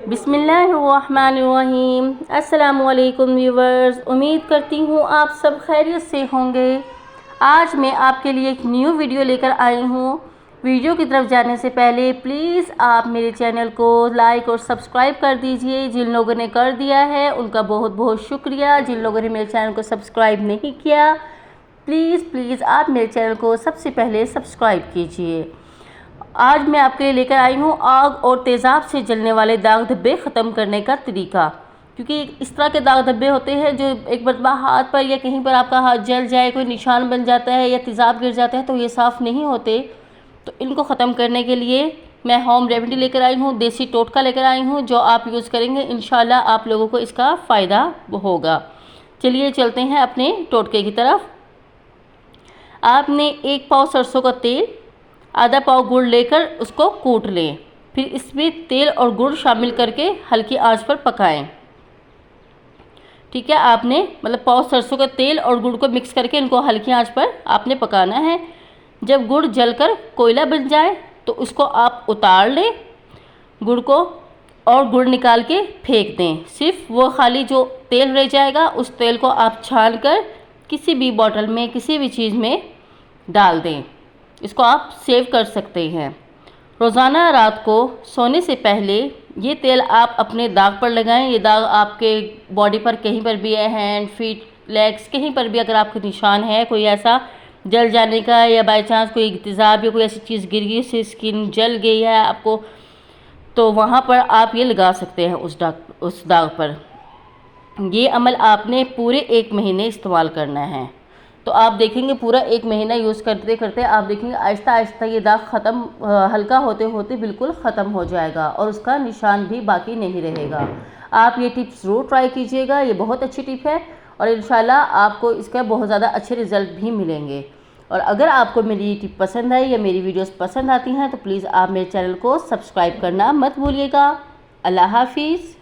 बिस्मिल्लाहिर्रहमानिर्रहीम। अस्सलामुअलैकुम व्यूवर्स, उम्मीद करती हूँ आप सब खैरियत से होंगे। आज मैं आपके लिए एक न्यू वीडियो लेकर आई हूँ। वीडियो की तरफ जाने से पहले प्लीज़ आप मेरे चैनल को लाइक और सब्सक्राइब कर दीजिए। जिन लोगों ने कर दिया है उनका बहुत बहुत शुक्रिया। जिन लोगों ने मेरे चैनल को सब्सक्राइब नहीं किया प्लीज़ आप मेरे चैनल को सबसे पहले सब्सक्राइब कीजिए। आज मैं आपके लिए लेकर आई हूँ आग और तेज़ाब से जलने वाले दाग धब्बे ख़त्म करने का तरीका। क्योंकि इस तरह के दाग धब्बे होते हैं जो एक मरतबा हाथ पर या कहीं पर आपका हाथ जल जाए, कोई निशान बन जाता है या तेज़ाब गिर जाता है तो ये साफ़ नहीं होते। तो इनको ख़त्म करने के लिए मैं होम रेमेडी लेकर आई हूँ, देसी टोटका लेकर आई हूँ जो आप यूज़ करेंगे इंशाल्लाह आप लोगों को इसका फ़ायदा होगा। चलिए चलते हैं अपने टोटके की तरफ। आपने 1 पाव सरसों का तेल, आधा पाव गुड़ लेकर उसको कूट लें। फिर इसमें तेल और गुड़ शामिल करके हल्की आंच पर पकाएं। ठीक है, आपने मतलब पाव सरसों का तेल और गुड़ को मिक्स करके इनको हल्की आंच पर आपने पकाना है। जब गुड़ जलकर कोयला बन जाए तो उसको आप उतार लें गुड़ को, और गुड़ निकाल के फेंक दें। सिर्फ वो खाली जो तेल रह जाएगा उस तेल को आप छान कर किसी भी बोतल में, किसी भी चीज़ में डाल दें। इसको आप सेव कर सकते हैं। रोज़ाना रात को सोने से पहले ये तेल आप अपने दाग पर लगाएं। ये दाग आपके बॉडी पर कहीं पर भी है, हैंड, फीट, लेग्स, कहीं पर भी अगर आपके निशान है कोई ऐसा जल जाने का, या बाई चांस कोई तेज़ाब या कोई ऐसी चीज़ गिर गई उससे स्किन जल गई है आपको, तो वहाँ पर आप ये लगा सकते हैं उस दाग पर। ये अमल आपने पूरे 1 महीने इस्तेमाल करना है। तो आप देखेंगे पूरा 1 महीना यूज़ करते करते आप देखेंगे आहिस्ता आहिस्ता ये दाग ख़त्म, हल्का होते होते बिल्कुल ख़त्म हो जाएगा और उसका निशान भी बाकी नहीं रहेगा। आप ये टिप्स ज़रूर ट्राई कीजिएगा, ये बहुत अच्छी टिप है और इंशाल्लाह आपको इसका बहुत ज़्यादा अच्छे रिज़ल्ट भी मिलेंगे। और अगर आपको मेरी टिप पसंद आई या मेरी वीडियोस पसंद आती हैं तो प्लीज़ आप मेरे चैनल को सब्सक्राइब करना मत भूलिएगा। अल्लाह हाफिज़।